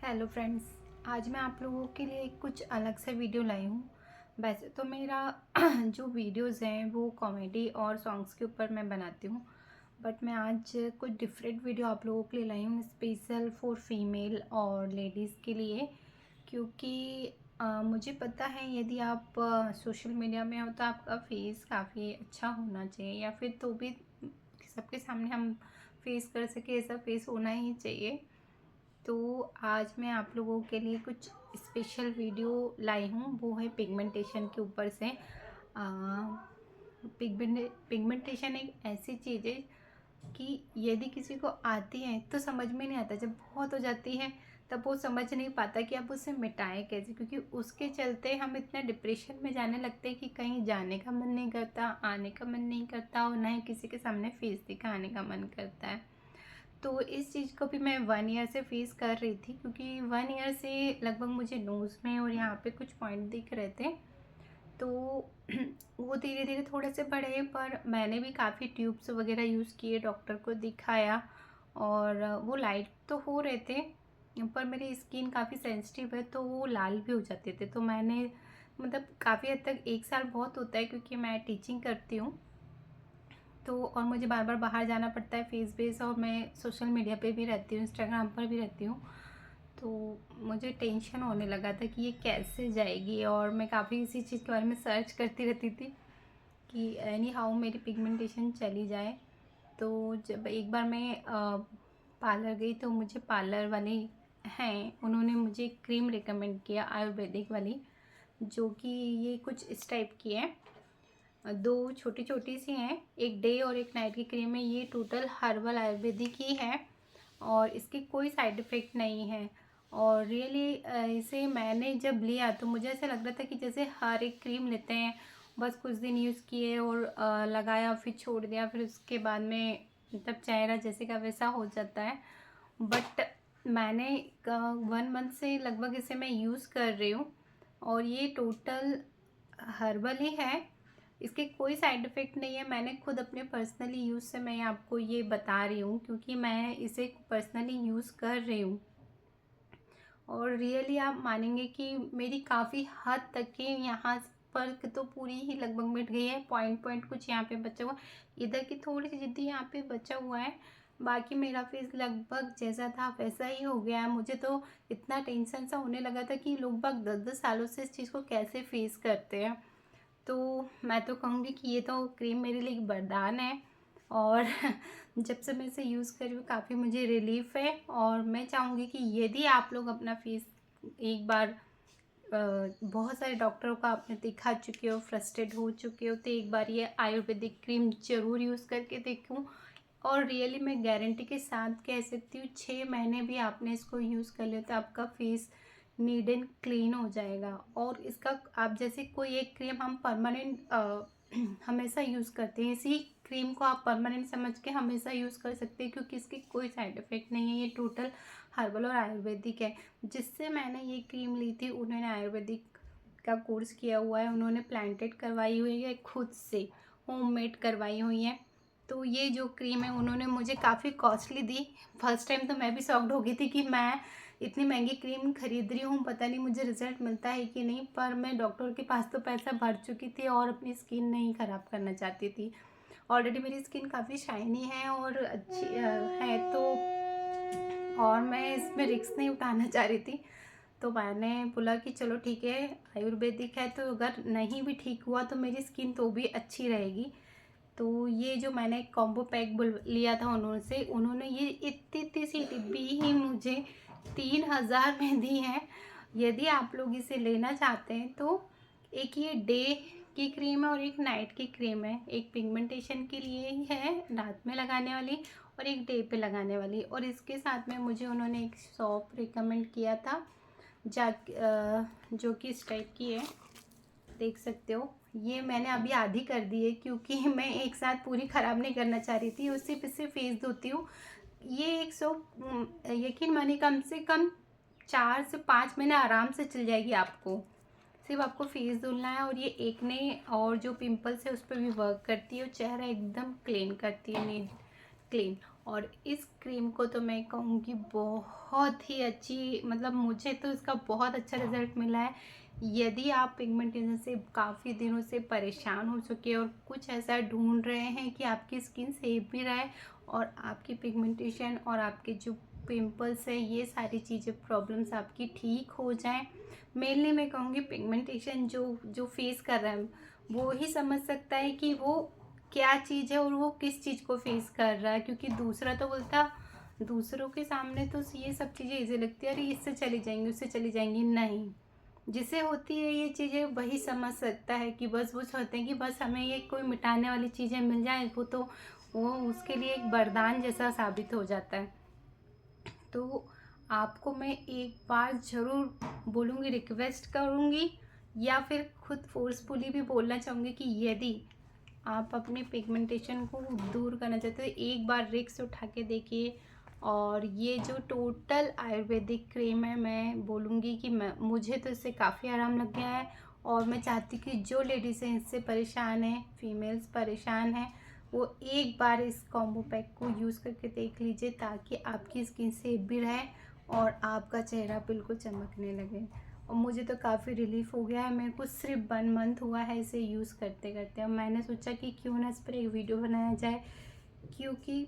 Hello friends, आज मैं आप लोगों के लिए कुछ अलग से वीडियो लाई हूँ। वैसे तो मेरा जो वीडियोस हैं वो कॉमेडी और सॉन्ग्स के ऊपर मैं बनाती हूँ, बट मैं आज कुछ डिफरेंट वीडियो आप लोगों के लिए लाई हूँ, स्पेशल फॉर फीमेल और लेडीज़ के लिए। क्योंकि मुझे पता है यदि आप सोशल मीडिया में हो तो आपका फेस काफ़ी अच्छा होना चाहिए, या फिर तो भी सबके सामने हम फेस कर सके ऐसा फेस होना ही चाहिए। तो आज मैं आप लोगों के लिए कुछ स्पेशल वीडियो लाई हूँ, वो है पिगमेंटेशन के ऊपर से। पिगमेंटेशन एक ऐसी चीज़ है कि यदि किसी को आती है तो समझ में नहीं आता, जब बहुत हो जाती है तब वो समझ नहीं पाता कि आप उसे मिटाएं कैसे, क्योंकि उसके चलते हम इतना डिप्रेशन में जाने लगते हैं कि कहीं जाने का मन नहीं करता, आने का मन नहीं करता, और ना ही किसी के सामने फेस दिखाने का मन करता है। तो इस चीज़ को भी मैं 1 ईयर से फेस कर रही थी, क्योंकि 1 ईयर से लगभग मुझे नोज़ में और यहाँ पे कुछ पॉइंट दिख रहे थे। तो वो धीरे धीरे थोड़े से बढ़े, पर मैंने भी काफ़ी ट्यूब्स वगैरह यूज़ किए, डॉक्टर को दिखाया, और वो लाइट तो हो रहे थे, पर मेरी स्किन काफ़ी सेंसिटिव है तो वो लाल भी हो जाते थे। तो मैंने मतलब काफ़ी हद तक 1 साल बहुत होता है, क्योंकि मैं टीचिंग करती हूँ तो, और मुझे बार बार बाहर जाना पड़ता है फेस बेस, और मैं सोशल मीडिया पे भी रहती हूँ, इंस्टाग्राम पर भी रहती हूँ। तो मुझे टेंशन होने लगा था कि ये कैसे जाएगी, और मैं काफ़ी इसी चीज़ के बारे में सर्च करती रहती थी कि एनी हाउ मेरी पिगमेंटेशन चली जाए। तो जब एक बार मैं पार्लर गई तो मुझे पार्लर वाले हैं, उन्होंने मुझे एक क्रीम रिकमेंड किया आयुर्वेदिक वाली, जो कि ये कुछ इस टाइप की है। दो छोटी छोटी सी हैं, एक डे और एक नाइट की क्रीम है। ये टोटल हर्बल आयुर्वेदिक ही है और इसकी कोई साइड इफ़ेक्ट नहीं है। और रियली इसे मैंने जब लिया तो मुझे ऐसा लग रहा था कि जैसे हर एक क्रीम लेते हैं, बस कुछ दिन यूज़ किए और लगाया फिर छोड़ दिया, फिर उसके बाद में मतलब चेहरा जैसे का वैसा हो जाता है। बट मैंने 1 मंथ से लगभग इसे मैं यूज़ कर रही हूँ, और ये टोटल हर्बल ही है, इसके कोई साइड इफ़ेक्ट नहीं है। मैंने खुद अपने पर्सनली यूज़ से मैं आपको ये बता रही हूँ, क्योंकि मैं इसे पर्सनली यूज़ कर रही हूँ, और रियली आप मानेंगे कि मेरी काफ़ी हद तक के यहाँ पर तो पूरी ही लगभग मिट गई है। पॉइंट पॉइंट कुछ यहाँ पे बचा हुआ, इधर की थोड़ी सी जिद्दी यहाँ पे बचा हुआ है, बाकी मेरा फेस लगभग जैसा था वैसा ही हो गया है। मुझे तो इतना टेंशन सा होने लगा था कि लोग बाग 10-10 सालों से इस चीज़ को कैसे फेस करते हैं। तो मैं तो कहूँगी कि ये तो क्रीम मेरे लिए एक वरदान है, और जब से मैं इसे यूज़ कर रही हूँ काफ़ी मुझे रिलीफ़ है। और मैं चाहूँगी कि यदि आप लोग अपना फेस एक बार बहुत सारे डॉक्टरों को आपने दिखा चुके हो, फ्रस्ट्रेट हो चुके हो, तो एक बार ये आयुर्वेदिक क्रीम ज़रूर यूज़ करके देखूँ। और रियली मैं गारंटी के साथ कह सकती हूँ 6 महीने भी आपने इसको यूज़ कर लिया तो आपका फेस नीट एंड क्लीन हो जाएगा। और इसका आप जैसे कोई एक क्रीम हम परमानेंट हमेशा यूज़ करते हैं, इसी क्रीम को आप परमानेंट समझ के हमेशा यूज़ कर सकते हैं, क्योंकि इसकी कोई साइड इफ़ेक्ट नहीं है। ये टोटल हर्बल और आयुर्वेदिक है। जिससे मैंने ये क्रीम ली थी उन्होंने आयुर्वेदिक का कोर्स किया हुआ है, उन्होंने प्लांटेड करवाई हुई है, खुद से होममेड करवाई हुई है। तो ये जो क्रीम है उन्होंने मुझे काफ़ी कॉस्टली दी। फर्स्ट टाइम तो मैं भी शॉक्ड हो गई थी कि मैं इतनी महंगी क्रीम खरीद रही हूँ, पता नहीं मुझे रिजल्ट मिलता है कि नहीं। पर मैं डॉक्टर के पास तो पैसा भर चुकी थी और अपनी स्किन नहीं ख़राब करना चाहती थी। ऑलरेडी मेरी स्किन काफ़ी शाइनी है और अच्छी है, तो और मैं इसमें रिस्क नहीं उठाना चाह रही थी। तो मैंने बोला कि चलो ठीक है, आयुर्वेदिक है तो अगर नहीं भी ठीक हुआ तो मेरी स्किन तो भी अच्छी रहेगी। तो ये जो मैंने कॉम्बो पैक बुल लिया था उन्होंने ये इतनी इतनी सी डिब्बी ही मुझे 3000 में दी है। यदि आप लोग इसे लेना चाहते हैं तो एक ये डे की क्रीम है और एक नाइट की क्रीम है। एक पिगमेंटेशन के लिए ही है, रात में लगाने वाली, और एक डे पे लगाने वाली। और इसके साथ में मुझे उन्होंने एक सॉप रिकमेंड किया था जो कि इस टाइप की है, देख सकते हो। ये मैंने अभी आधी कर दी है, क्योंकि मैं एक साथ पूरी ख़राब नहीं करना चाह रही थी। उसी पे से फेस धोती हूँ। ये 100 यकीन मानिए कम से कम 4 से 5 महीने आराम से चल जाएगी आपको। सिर्फ आपको फेस धुलना है, और ये एक्ने और जो पिंपल्स है उस पर भी वर्क करती है, और चेहरा एकदम क्लीन करती है, नीट क्लीन। और इस क्रीम को तो मैं कहूँगी बहुत ही अच्छी, मतलब मुझे तो इसका बहुत अच्छा रिज़ल्ट मिला है। यदि आप पिगमेंटेशन से काफ़ी दिनों से परेशान हो चुके हैं और कुछ ऐसा ढूंढ रहे हैं कि आपकी स्किन सेफ भी रहे और आपकी पिगमेंटेशन और आपके जो पिंपल्स है ये सारी चीज़ें प्रॉब्लम्स आपकी ठीक हो जाएं। मेनली मैं कहूँगी पिगमेंटेशन जो जो फेस कर रहा है वो ही समझ सकता है कि वो क्या चीज़ है और वो किस चीज़ को फेस कर रहा है, क्योंकि दूसरा तो बोलता दूसरों के सामने तो ये सब चीज़ें इजी लगती है, अरे इससे चली जाएंगी उससे चली जाएंगी, नहीं, जिसे होती है ये चीज़ें वही समझ सकता है कि बस वो चाहते हैं कि बस हमें ये कोई मिटाने वाली चीज़ें मिल जाए, वो तो वो उसके लिए एक वरदान जैसा साबित हो जाता है। तो आपको मैं एक बार ज़रूर बोलूँगी, रिक्वेस्ट करूँगी या फिर खुद फोर्सफुली भी बोलना चाहूँगी कि यदि आप अपने पिगमेंटेशन को दूर करना चाहते हो एक बार रिस्क उठा के देखिए। और ये जो टोटल आयुर्वेदिक क्रीम है मैं बोलूँगी कि मुझे तो इससे काफ़ी आराम लग गया है और मैं चाहती हूँ कि जो लेडीज़ हैं इससे परेशान हैं, फीमेल्स परेशान हैं, वो एक बार इस कॉम्बो पैक को यूज़ करके देख लीजिए ताकि आपकी स्किन सेफ भी रहे और आपका चेहरा बिल्कुल चमकने लगे। और मुझे तो काफ़ी रिलीफ हो गया है, मेरे को सिर्फ 1 मंथ हुआ है इसे यूज़ करते करते। अब मैंने सोचा कि क्यों ना इस पर एक वीडियो बनाया जाए, क्योंकि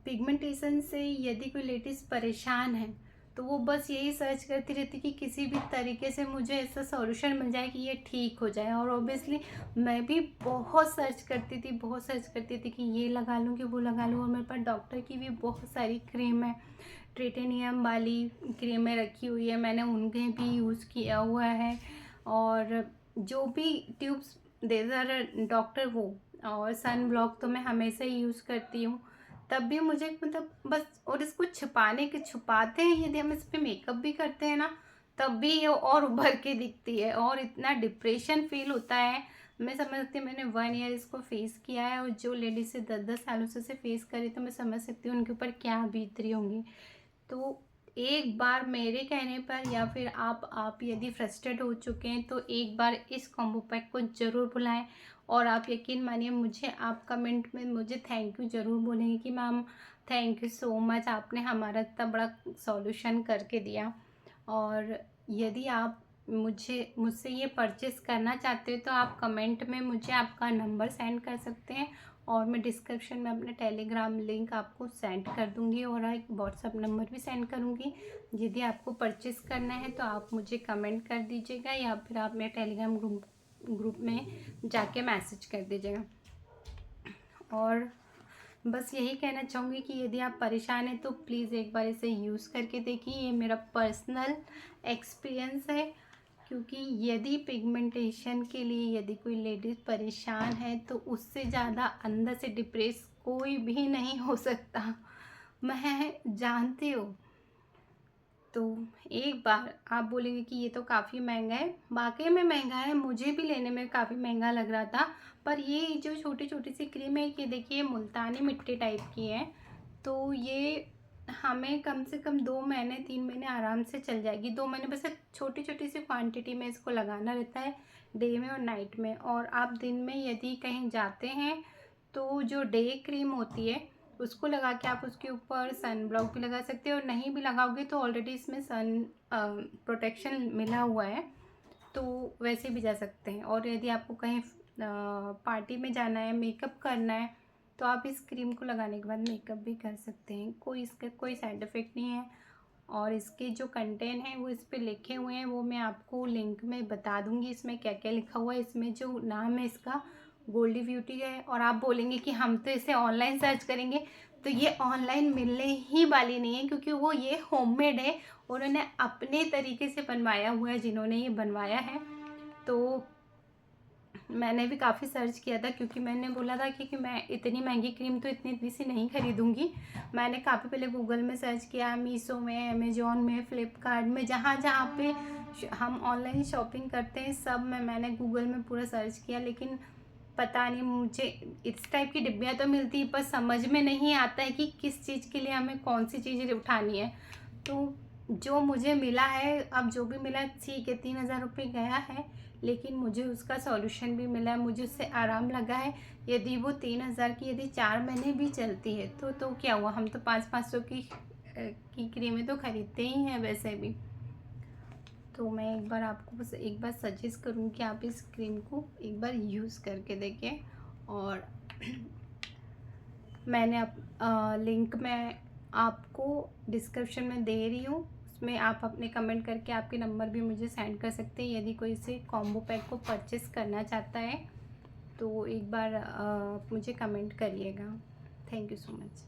पिगमेंटेशन से यदि कोई लेडीज़ परेशान है तो वो बस यही सर्च करती रहती कि किसी भी तरीके से मुझे ऐसा सॉल्यूशन मिल जाए कि ये ठीक हो जाए। और ऑब्वियसली मैं भी बहुत सर्च करती थी, बहुत सर्च करती थी कि ये लगा लूँ कि वो लगा लूँ, और मेरे पास डॉक्टर की भी बहुत सारी क्रीम है, ट्रिटेनियम वाली क्रीमें रखी हुई है, मैंने उनके भी यूज़ किया हुआ है। और जो भी ट्यूब्स देता रहा डॉक्टर वो, और सन ब्लॉक तो मैं हमेशा ही यूज़ करती हूँ। तब भी मुझे मतलब बस, और इसको छुपाते हैं यदि हम इस पे मेकअप भी करते हैं ना तब भी ये और उभर के दिखती है और इतना डिप्रेशन फील होता है। मैं समझ सकती हूँ, मैंने 1 ईयर इसको फेस किया है और जो लेडीज से 10-10 सालों से इसे फेस करे तो मैं समझ सकती हूँ उनके ऊपर क्या बीत रही होंगी। तो एक बार मेरे कहने पर या फिर आप यदि फ्रस्ट्रेट हो चुके हैं तो एक बार इस कॉम्बो पैक को ज़रूर बुलाएं। और आप यकीन मानिए मुझे आप कमेंट में मुझे थैंक यू ज़रूर बोलेंगे कि ma'am thank you so much, आपने हमारा इतना बड़ा सॉल्यूशन करके दिया। और यदि आप मुझसे ये परचेस करना चाहते हो तो आप कमेंट में मुझे आपका नंबर सेंड कर सकते हैं और मैं डिस्क्रिप्शन में अपने टेलीग्राम लिंक आपको सेंड कर दूंगी और एक व्हाट्सअप नंबर भी सेंड करूंगी। यदि आपको परचेस करना है तो आप मुझे कमेंट कर दीजिएगा या फिर आप मेरे टेलीग्राम ग्रुप में जाके मैसेज कर दीजिएगा। और बस यही कहना चाहूँगी कि यदि आप परेशान हैं तो प्लीज़ एक बार इसे यूज़ करके देखिए, ये मेरा पर्सनल एक्सपीरियंस है। क्योंकि यदि पिगमेंटेशन के लिए यदि कोई लेडीज़ परेशान है तो उससे ज़्यादा अंदर से डिप्रेस कोई भी नहीं हो सकता, मैं जानती हूँ। तो एक बार आप बोलेंगे कि ये तो काफ़ी महंगा है, वाकई में महंगा है, मुझे भी लेने में काफ़ी महंगा लग रहा था। पर ये जो छोटी छोटी सी क्रीम है ये देखिए मुल्तानी मिट्टी टाइप की है, तो ये हमें कम से कम 2 महीने 3 महीने आराम से चल जाएगी। 2 महीने बस छोटी छोटी सी क्वांटिटी में इसको लगाना रहता है, डे में और नाइट में। और आप दिन में यदि कहीं जाते हैं तो जो डे क्रीम होती है उसको लगा के आप उसके ऊपर सन ब्लॉक भी लगा सकते हो, और नहीं भी लगाओगे तो ऑलरेडी इसमें सन प्रोटेक्शन मिला हुआ है तो वैसे भी जा सकते हैं। और यदि आपको कहीं पार्टी में जाना है, मेकअप करना है, तो आप इस क्रीम को लगाने के बाद मेकअप भी कर सकते हैं, कोई इसका कोई साइड इफ़ेक्ट नहीं है। और इसके जो कंटेंट हैं वो इस पे लिखे हुए हैं, वो मैं आपको लिंक में बता दूंगी इसमें क्या क्या लिखा हुआ है। इसमें जो नाम है इसका गोल्डी ब्यूटी है। और आप बोलेंगे कि हम तो इसे ऑनलाइन सर्च करेंगे, तो ये ऑनलाइन मिलने ही वाली नहीं है क्योंकि वो ये होममेड है और उन्होंने अपने तरीके से बनवाया हुआ है जिन्होंने ये बनवाया है। तो मैंने भी काफ़ी सर्च किया था क्योंकि मैंने बोला था कि मैं इतनी महंगी क्रीम तो इतनी इतनी सी नहीं खरीदूंगी। मैंने काफ़ी पहले गूगल में सर्च किया, मीशो में, अमेजोन में, फ्लिपकार्ट में, जहाँ जहाँ पे हम ऑनलाइन शॉपिंग करते हैं सब में मैंने गूगल में पूरा सर्च किया, लेकिन पता नहीं मुझे इस टाइप की डिब्बियाँ तो मिलती है पर समझ में नहीं आता है कि किस चीज़ के लिए हमें कौन सी चीज़ें उठानी है। तो जो मुझे मिला है, अब जो भी मिला ठीक है, 3,000 रुपये गया है, लेकिन मुझे उसका सॉल्यूशन भी मिला है, मुझे उससे आराम लगा है। यदि वो 3,000 की यदि 4 महीने भी चलती है तो क्या हुआ, हम तो 500-500 की क्रीमें तो ख़रीदते ही हैं वैसे भी। तो मैं एक बार आपको बस एक बार सजेस्ट करूँगी कि आप इस क्रीम को एक बार यूज़ करके देखें। और मैंने लिंक मैं आपको डिस्क्रिप्शन में दे रही हूँ, उसमें आप अपने कमेंट करके आपके नंबर भी मुझे सेंड कर सकते हैं यदि कोई इसे कॉम्बो पैक को परचेस करना चाहता है। तो एक बार मुझे कमेंट करिएगा। Thank you so much.